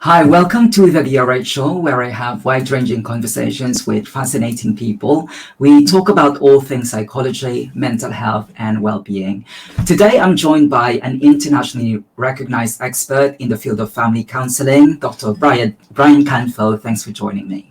Hi, welcome to the DRH Show, where I have wide-ranging conversations with fascinating people. We talk about all things psychology, mental health, and well-being. Today, I'm joined by an internationally recognized expert in the field of family counseling, Dr. Brian Canfield. Thanks for joining me.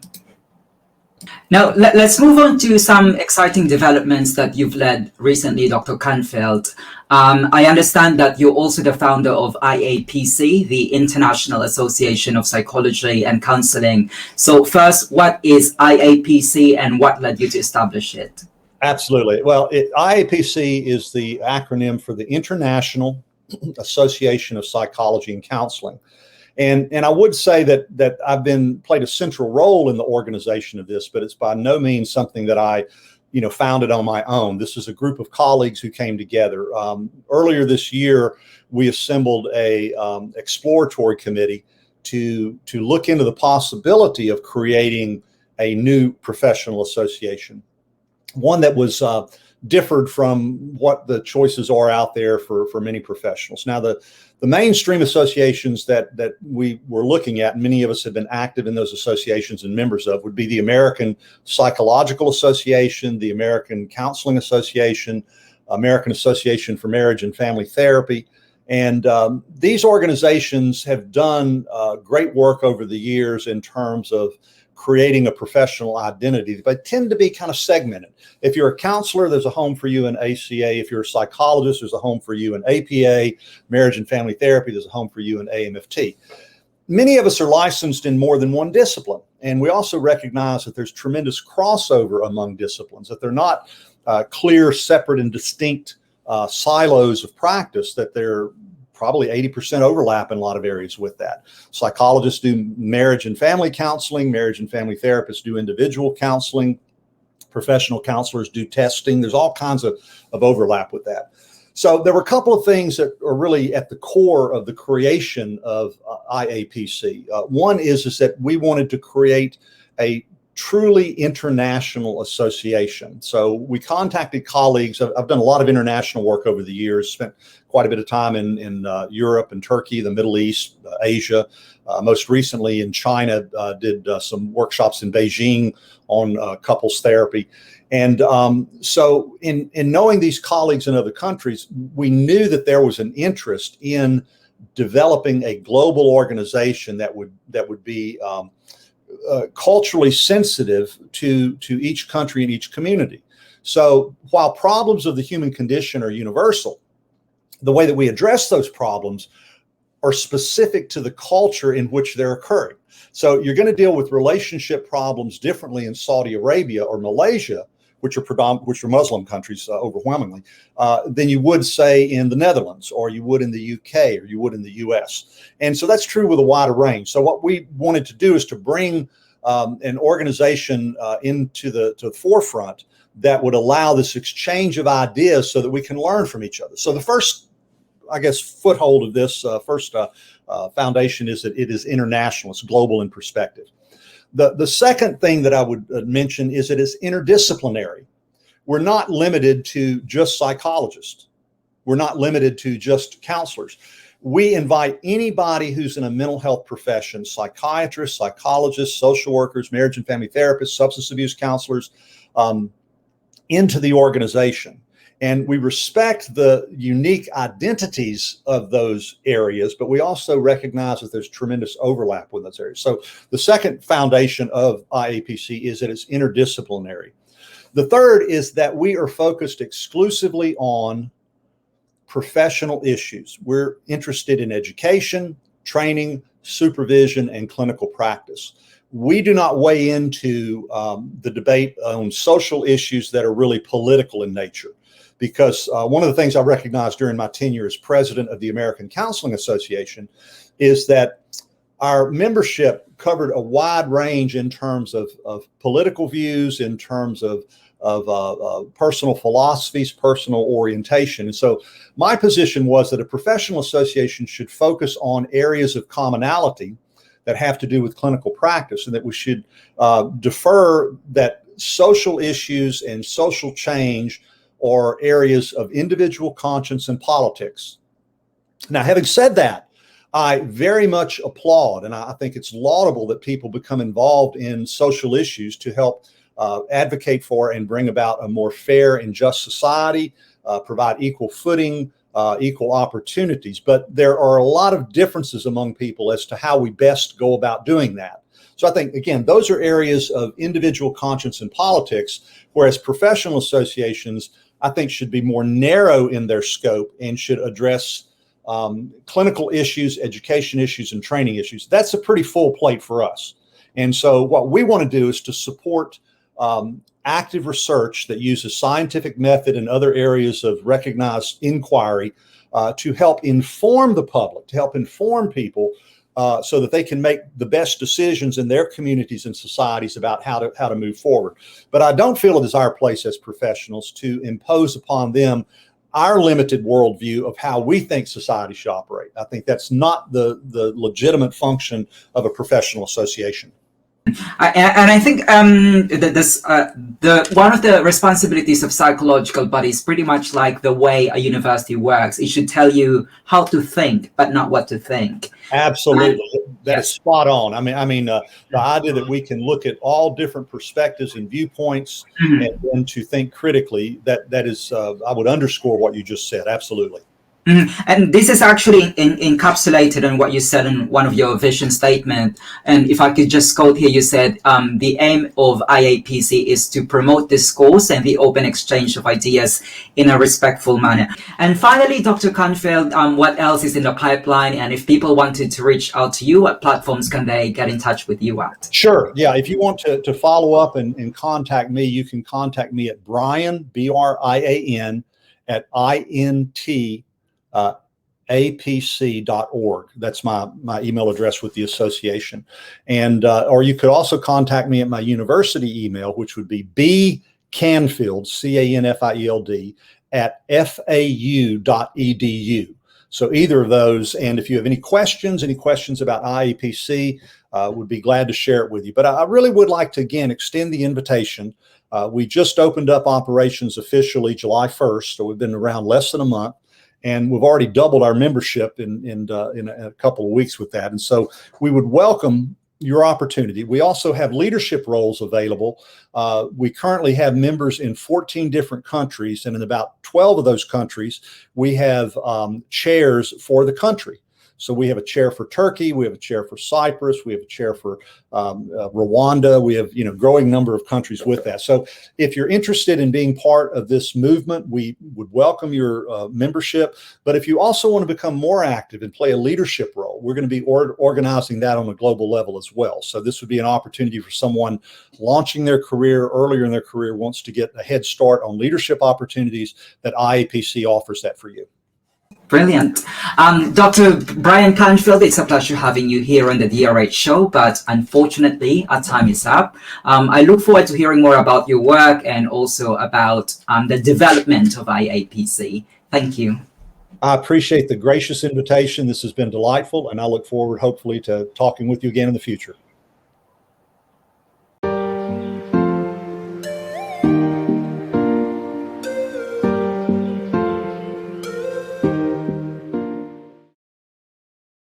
Now, let's move on to some exciting developments that you've led recently, Dr. Canfield. I understand that you're also the founder of IAPC, the International Association of Psychology and Counseling. So first, what is IAPC and what led you to establish it? Absolutely. Well, IAPC is the acronym for the International Association of Psychology and Counseling. And I would say that I've played a central role in the organization of this, but it's by no means something that I, founded on my own. This is a group of colleagues who came together. Earlier this year, we assembled a exploratory committee to look into the possibility of creating a new professional association, one that was differed from what the choices are out there for many professionals. Now, the mainstream associations that we were looking at, and many of us have been active in those associations and members of, would be the American Psychological Association, the American Counseling Association, American Association for Marriage and Family Therapy. And these organizations have done great work over the years in terms of creating a professional identity, but tend to be kind of segmented. If you're a counselor, there's a home for you in ACA. If you're a psychologist, there's a home for you in APA. Marriage and family therapy, there's a home for you in AMFT. Many of us are licensed in more than one discipline. And we also recognize that there's tremendous crossover among disciplines, that they're not clear, separate, and distinct silos of practice, that they're probably 80% overlap in a lot of areas with that. Psychologists do marriage and family counseling. Marriage and family therapists do individual counseling. Professional counselors do testing. There's all kinds of overlap with that. So there were a couple of things that are really at the core of the creation of IAPC. One is that we wanted to create a truly international association. So we contacted colleagues. I've done a lot of international work over the years, spent quite a bit of time in Europe and Turkey, the Middle East, Asia. Most recently in China, did some workshops in Beijing on couples therapy. And so in knowing these colleagues in other countries, we knew that there was an interest in developing a global organization that would be culturally sensitive to each country and each community. So while problems of the human condition are universal, the way that we address those problems are specific to the culture in which they're occurring. So you're going to deal with relationship problems differently in Saudi Arabia or Malaysia, which are Muslim countries overwhelmingly, than you would say in the Netherlands, or you would in the UK, or you would in the US. And so that's true with a wider range. So what we wanted to do is to bring an organization into the forefront that would allow this exchange of ideas so that we can learn from each other. So the first, I guess, foothold of this foundation is that it is international, it's global in perspective. The second thing that I would mention is that it's interdisciplinary. We're not limited to just psychologists. We're not limited to just counselors. We invite anybody who's in a mental health profession, psychiatrists, psychologists, social workers, marriage and family therapists, substance abuse counselors, into the organization. And we respect the unique identities of those areas, but we also recognize that there's tremendous overlap with those areas. So the second foundation of IAPC is that it's interdisciplinary. The third is that we are focused exclusively on professional issues. We're interested in education, training, supervision, and clinical practice. We do not weigh into the debate on social issues that are really political in nature. Because one of the things I recognized during my tenure as president of the American Counseling Association is that our membership covered a wide range in terms of political views, in terms of personal philosophies, personal orientation. And so my position was that a professional association should focus on areas of commonality that have to do with clinical practice, and that we should defer that social issues and social change or areas of individual conscience and politics. Now, having said that, I very much applaud, and I think it's laudable that people become involved in social issues to help advocate for and bring about a more fair and just society, provide equal footing, equal opportunities. But there are a lot of differences among people as to how we best go about doing that. So I think, again, those are areas of individual conscience in politics, whereas professional associations, I think, should be more narrow in their scope and should address clinical issues, education issues, and training issues. That's a pretty full plate for us. And so what we want to do is to support active research that uses scientific method and other areas of recognized inquiry to help inform the public, to help inform people so that they can make the best decisions in their communities and societies about how to move forward. But I don't feel it is our place as professionals to impose upon them our limited worldview of how we think society should operate. I think that's not the legitimate function of a professional association. And I think the one of the responsibilities of psychological bodies is pretty much like the way a university works. It should tell you how to think, but not what to think. Absolutely, that's spot on. I mean, the idea that we can look at all different perspectives and viewpoints, and then to think critically. That is, I would underscore what you just said. Absolutely. And this is actually encapsulated in what you said in one of your vision statement. And if I could just quote here, you said, the aim of IAPC is to promote discourse and the open exchange of ideas in a respectful manner. And finally, Dr. Canfield, what else is in the pipeline? And if people wanted to reach out to you, what platforms can they get in touch with you at? Sure. Yeah. If you want to follow up and contact me, you can contact me at Brian, BRIAN, at INT. APC.org. That's my email address with the association. And or you could also contact me at my university email, which would be bcanfield, CANFIELD, at FAU.edu. So either of those. And if you have any questions about IAPC, would be glad to share it with you. But I really would like to, again, extend the invitation. We just opened up operations officially July 1st, so we've been around less than a month. And we've already doubled our membership in a couple of weeks with that. And so we would welcome your opportunity. We also have leadership roles available. We currently have members in 14 different countries. And in about 12 of those countries, we have chairs for the country. So we have a chair for Turkey, we have a chair for Cyprus, we have a chair for Rwanda. We have, growing number of countries with that. So if you're interested in being part of this movement, we would welcome your membership. But if you also want to become more active and play a leadership role, we're going to be organizing that on a global level as well. So this would be an opportunity for someone launching their career earlier in their career, wants to get a head start on leadership opportunities, that IAPC offers that for you. Brilliant. Dr. Brian Canfield, it's a pleasure having you here on the DRH show, but unfortunately our time is up. I look forward to hearing more about your work and also about the development of IAPC. Thank you. I appreciate the gracious invitation. This has been delightful, and I look forward, hopefully, to talking with you again in the future.